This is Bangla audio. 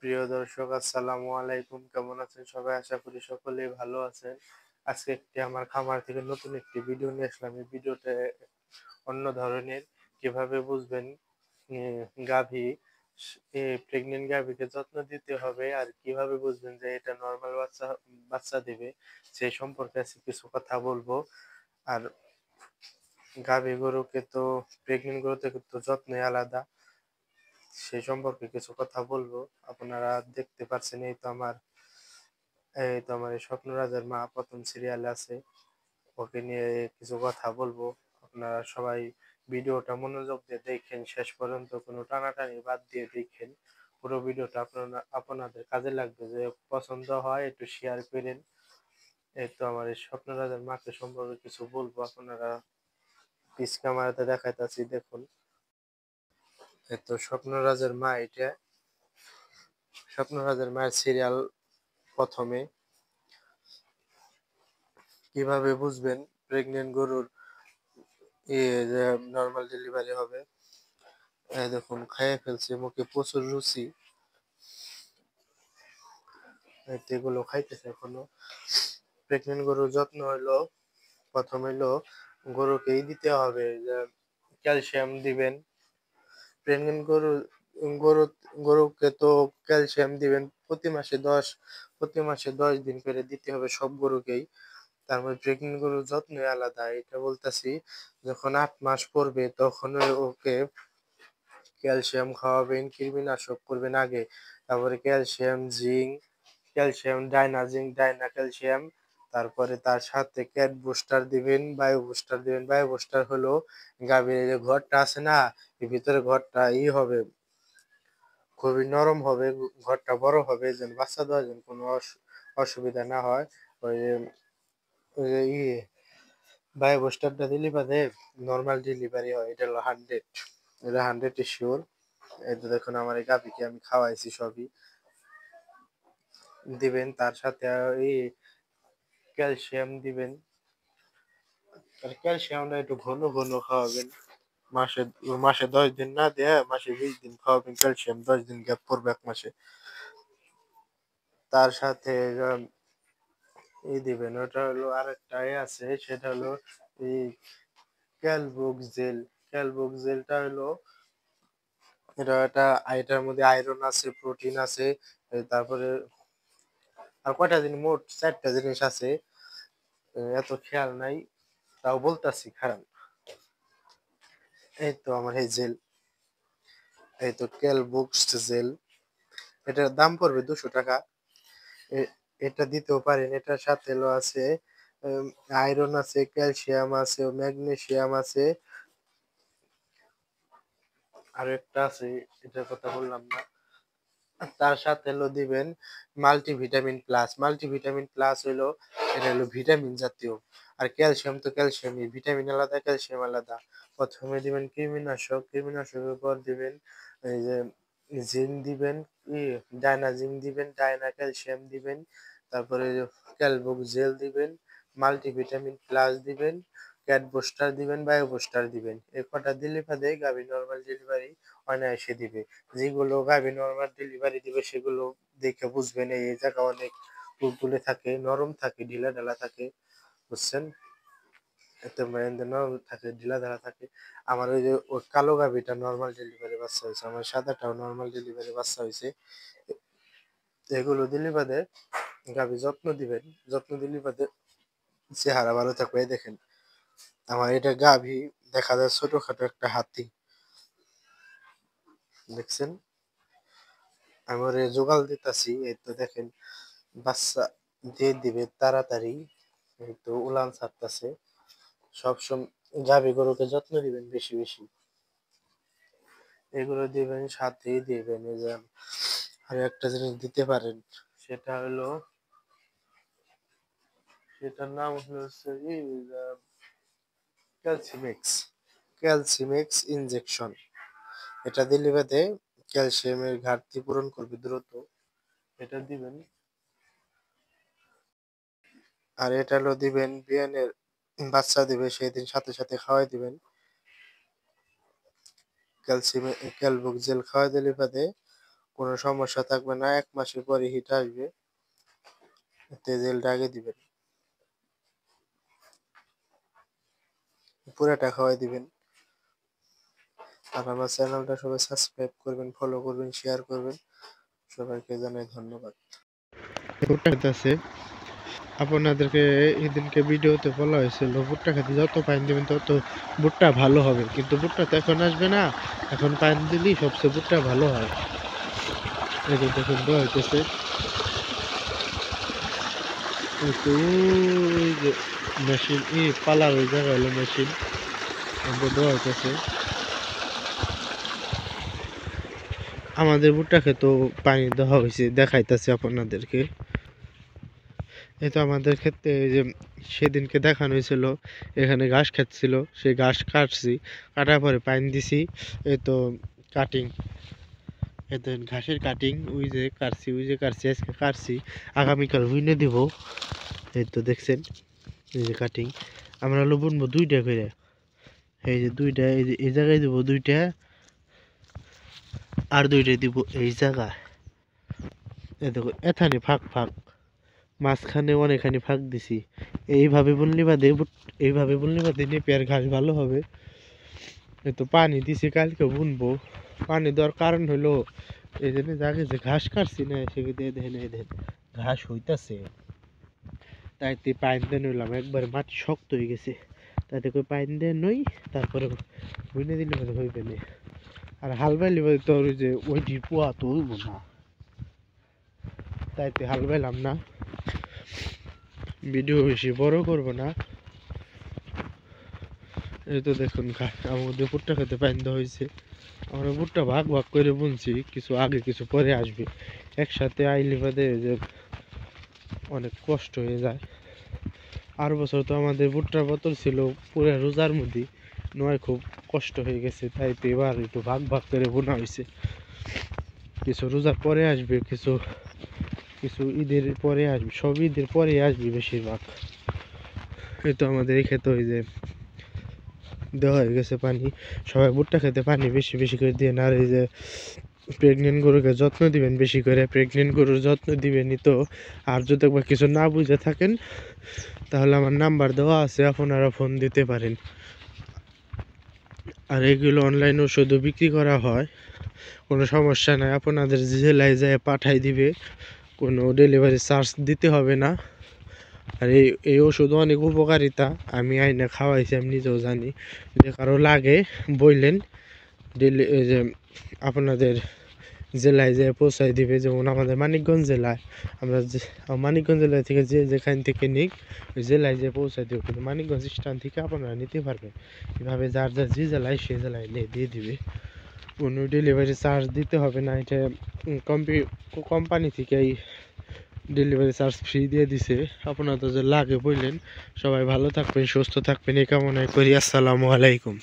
প্রিয় দর্শক আসসালামু আলাইকুম। কেমন আছেন সবাই? আশা করি সকলেই ভালো আছেন। আজকে আমার খামার থেকে নতুন একটি ভিডিও নিয়ে আসলাম। এই ভিডিওতে অন্য ধরনের কিভাবে বুঝবেন এ গাভী প্রেগন্যান্ট গাভীকে যত্ন দিতে হবে আর কিভাবে বুঝবেন যে এটা নরমাল বাচ্চা দিবে সেই সম্পর্কে আজকে কিছু কথা বলবো। আর গাভী গরুকে তো প্রেগন্যান্ট গরু থেকে তো যত্নই আলাদা। সেই সম্পর্কে কিছু কথা বলবো। আপনারা দেখতে পাচ্ছেন এই স্বপ্ন রাজার মা ১ম সিরিয়ালে আছে। ওকে নিয়ে কিছু কথা বলবো। আপনারা সবাই ভিডিওটা মনোযোগ দিয়ে দেখেন শেষ পর্যন্ত, কোনো টানাটানি বাদ দিয়ে দেখেন। পুরো ভিডিওটা আপনাদের কাজে লাগবে। যদি পছন্দ হয় একটু শেয়ার করেন। এই তো আমার এই স্বপ্ন রাজার মাকে সম্পর্কে কিছু বলবো। আপনারা পিছ ক্যামেরাতে দেখাইতাছি দেখুন। এই তো স্বপ্ন রাজার মা এটা। স্বপ্ন রাজার মায়ের সিরিয়াল ১ম এ। কিভাবে বুঝবেন প্রেগন্যান্ট গরুর যে নরমাল ডেলিভারি হবে? এই দেখুন খাইয়ে ফেলছে, মুখে প্রচুর রুচি। এই তো এগুলো খাইতেছে এখনো। প্রেগন্যান্ট গরুর যত্ন হইলো, ১ম হইলো গরুকেই দিতে হবে যে ক্যালসিয়াম দিবেন। প্রেগন্যান্ট গরু গরুকে তো ক্যালসিয়াম দিবেন প্রতি মাসে ১০ দিন করে দিতে হবে সব গরুকেই। তারপর প্রেগন্যান্ট গরুর যত্নই আলাদা। এটা বলতেছি, যখন ৮ মাস পড়বে তখন ওকে ক্যালসিয়াম খাওয়াবেন, কৃমিনাশক করবেন আগে। তারপরে calcium, zinc, calcium Dynazinc, Dyna calcium. তারপরে তার সাথে ক্যাট বুস্টার দিবেন, বায়ো বুস্টার দিবেন। বায়ো বুস্টার হলো গাভীর এই যে ঘরটা আছে না, এর ভিতরে ঘরটা হবে, খুবই নরম হবে, ঘরটা বড় হবে যেন বাচ্চা দেওয়ার জন্য কোনো অসুবিধা না হয়। ওই যে ওই যে বায়ো বুস্টারটা দিলে বাদে নরমাল ডেলিভারি হয়। এটা হলো 100, এটা 100 শিওর। এই তো দেখুন আমার এই গাভীকে আমি খাওয়াইছি সবই। দিবেন তার সাথে ক্যালসিয়াম দিবেন। আর ক্যালসিয়ামটা একটু ঘন ঘন খাওয়াবেন। মাসে মাসে ১০ দিন না দিয়ে মাসে ২০ দিন খাওয়াবেন ক্যালসিয়াম। ১০ দিন গ্যাপ পড়বে ১ মাসে। তার সাথে দিবেন, ওটা হলো আরেকটা আছে, সেটা হলো এই ক্যালবুক জেল। ক্যালবুক জেলটা হলো এটার মধ্যে আয়রন আছে, প্রোটিন আছে। তারপরে আর কয়টা জিনিস, মোট ৪ টা জিনিস আছে। এত খেয়াল নাই, তাও বলতাছি খারাপ। এই তো আমার এই জেল, এই তো ক্যালবুক্স জেল। এটার দাম পড়বে ২০০ টাকা। এটা দিতেও পারেন। এটার সাথে আছে উম আয়রন আছে, ক্যালসিয়াম আছে, ম্যাগনেসিয়াম আছে। আরেকটা আছে, এটার কথা বললাম না। তার সাথে দিবেন মাল্টিভিটামিন প্লাস। মাল্টিভিটামিন প্লাস এটা হলো ভিটামিন জাতীয়। আর ক্যালসিয়াম তো ক্যালসিয়ামই, ভিটামিন আলাদা, ক্যালসিয়াম আলাদা। ১ম এ দিবেন কৃমিনাশক, কৃমিনাশকের পর দিবেন এই যে জিঙ্ক দিবেন, ডায়না জিঙ্ক দিবেন, ডায়না ক্যালসিয়াম দিবেন। তারপরে ক্যালবুক জেল দিবেন, মাল্টিভিটামিন প্লাস দিবেন, ক্যাট বুস্টার দিবেন, বায়ো বুস্টার দিবেন। এই কটা দিলে বাদে গাভী নরমাল ডেলিভারি অনায়াসে দিবে। যেগুলো গাভী নরমাল ডেলিভারি দিবে সেগুলো দেখে বুঝবেন এই জায়গা অনেক তুলতুলে থাকে, নরম থাকে, ঢিলাঢালা থাকে। বুঝছেন? এতে নরম থাকে, ঢিলাঢালা থাকে। আমার ওই যে ওই কালো গাভীটা নরমাল ডেলিভারি বাচ্চা হইছে। আমার সাদাটাও নরমাল ডেলিভারি বাচ্চা হইছে। এগুলো দিলে বাদে গাভী যত্ন দিবেন। যত্ন দিলে বাদে চেহারা ভালো থাকবে। এই দেখেন আমার এটা গাভী, দেখা যায় ছোটখাটো একটা হাতি। দেখছেন? আমি ওরে জোগাল দিতাছি। এই তো দেখেন বাচ্চা দিয়ে দিবে তাড়াতাড়ি। এই তো উলান ছাড়তাছে। গাভী গরুকে যত্ন দিবেন বেশি বেশি। এগুলো দিবেন, সাথেই দিবেন এই যে আর একটা জিনিস দিতে পারেন। সেটা হলো, সেটার নাম হচ্ছে ক্যালসিমেক্স। ক্যালসিমেক্স ইনজেকশন। এটা দিলে বাদে ক্যালসিয়ামের ঘাটতি পূরণ করবে দ্রুত। এটা দিবেন। আর এটা দিবেন বিয়ানের বাচ্চা দিবে সেদিন সাথে সাথে খাওয়াই দিবেন। ক্যালবুক জেল খাওয়াই দিলে বাদে কোনো সমস্যা থাকবে না। ১ মাসের পরে হিট আসবে। তেজেলটা আগে দিবেন, পুরাটা খাওয়াই দিবেন। আর আমার চ্যানেলটা সবাই সাবস্ক্রাইব করবেন, ফলো করবেন, শেয়ার করবেন। সবাইকে জানাই ধন্যবাদ। ভুট্টা খেতে আছে আপনাদেরকে এদিনকে ভিডিওতে বলা হয়েছিল ভুট্টা খেতে যত পানি দেবেন তত ভুট্টা ভালো হবে, কিন্তু ভুট্টা তো এখন আসবে না, এখন পানি দিলেই সবচেয়ে ভুট্টা ভালো হয়। এই যে দেখুন দেওয়া হইতেছে, ওই যে মেশিন পালার ওই জায়গায় হলো মেশিন দেওয়া হইতেছে। আমাদের ভুট্টা খেতেও পানি দেওয়া হয়েছে, দেখাইতেছে আপনাদেরকে। এই তো আমাদের ক্ষেত্রে যে সেদিনকে দেখানো হয়েছিল এখানে ঘাস খাচ্ছিল, সেই ঘাস কাটছি, কাটার পরে পানি দিছি। এই তো কাটিং, এই তো ঘাসের কাটিং, ওই যে কাটছি আজকে কাটছি, আগামীকাল বুনে দিব। এই তো দেখছেন এই যে কাটিং, আমরা হলো বুনবো 2টা করে। এই যে 2টা, এই যে এই জায়গায় দিব 2টা, আর 2টা দিব এই জায়গায়। এই দেখো এখানে ফাঁক ফাঁক, মাঝখানে অনেকখানি ফাঁক দিছি। এইভাবে বুনলে বাদে নেপিয়ার ঘাস ভালো হবে। এই তো পানি দিছি, কালকে বুনবো। পানি দেওয়ার কারণ হলো এই জন্য জায়গায় যে ঘাস কাটছি না সেগুলো দেখেন ঘাস হইতাছে, তাইতে পানি দিয়ে নইলাম, একবারে মাটি শক্ত হয়ে গেছে, তাতে করে পানি দিয়ে নই, তারপরে বুনে দিলে হইবে না। আর হাল বাইলে তো ওই যে ওইটি পোয়া তো হইব না, তাইতে হাল বাইলাম না। ভিডিও বেশি বড় করব না। এই তো দেখুন আমাদের ভুট্টা খেতে পানি দেওয়া হয়েছে। আমরা ভুট্টা ভাগ ভাগ করে বুনছি, কিছু আগে কিছু পরে আসবে। একসাথে আইলে বাদে যে অনেক কষ্ট হয়ে যায়। আর বছর তো আমাদের ভুট্টার বোতল ছিল পুরো রোজার মধ্যে নয়, খুব কষ্ট হয়ে গেছে, তাই তো এবার একটু ভাগ ভাগ করে বোনা হয়েছে। কিছু রোজার পরে আসবে, কিছু ঈদের পরে আসবে, সব ঈদের পরে আসবে বেশিরভাগ। এই তো আমাদের এই ক্ষেত্রে ওই যে দেওয়া হয়ে গেছে পানি। সবাই ভুট্টা খেতে পানি বেশি বেশি করে দিয়ে, আর এই যে প্রেগনেন্ট গরুকে যত্ন দিবেন বেশি করে, প্রেগনেন্ট গরুর যত্ন দিবেনই তো। আর যদি একবার কিছু না বুঝে থাকেন তাহলে আমার নাম্বার দেওয়া আছে, আপনারা ফোন দিতে পারেন। আর এগুলো অনলাইন ওষুধও বিক্রি করা হয়, কোনো সমস্যা নাই। আপনাদের জেলায় যায় পাঠাই দিবে, কোনো ডেলিভারি চার্জ দিতে হবে না। আর এই ওষুধ অনেক উপকারিতা, আমি আইনে খাওয়াইছি, আমি নিজেও জানি। যে কারো লাগে বললেন এই যে আপনাদের জেলায় যে পৌঁছাই দিবে। যেমন আমাদের মানিকগঞ্জ জেলায়, আমরা মানিকগঞ্জ জেলা থেকে যেখান থেকে নিক ওই জেলায় যে পৌঁছাই দেবে, কিন্তু মানিকগঞ্জ স্ট্যান্ড থেকে আপনারা নিতে পারবেন। এভাবে যার যে জেলায় সে জেলায় দিয়ে দিবে, কোনো ডেলিভারি চার্জ দিতে হবে না। এটা কোম্পানি থেকেই ডেলিভারি চার্জ ফ্রি দিয়ে দিছে। আপনাদের যে লাগে বললেন। সবাই ভালো থাকবেন, সুস্থ থাকবেন এই কামনায় করি। আসসালামু আলাইকুম।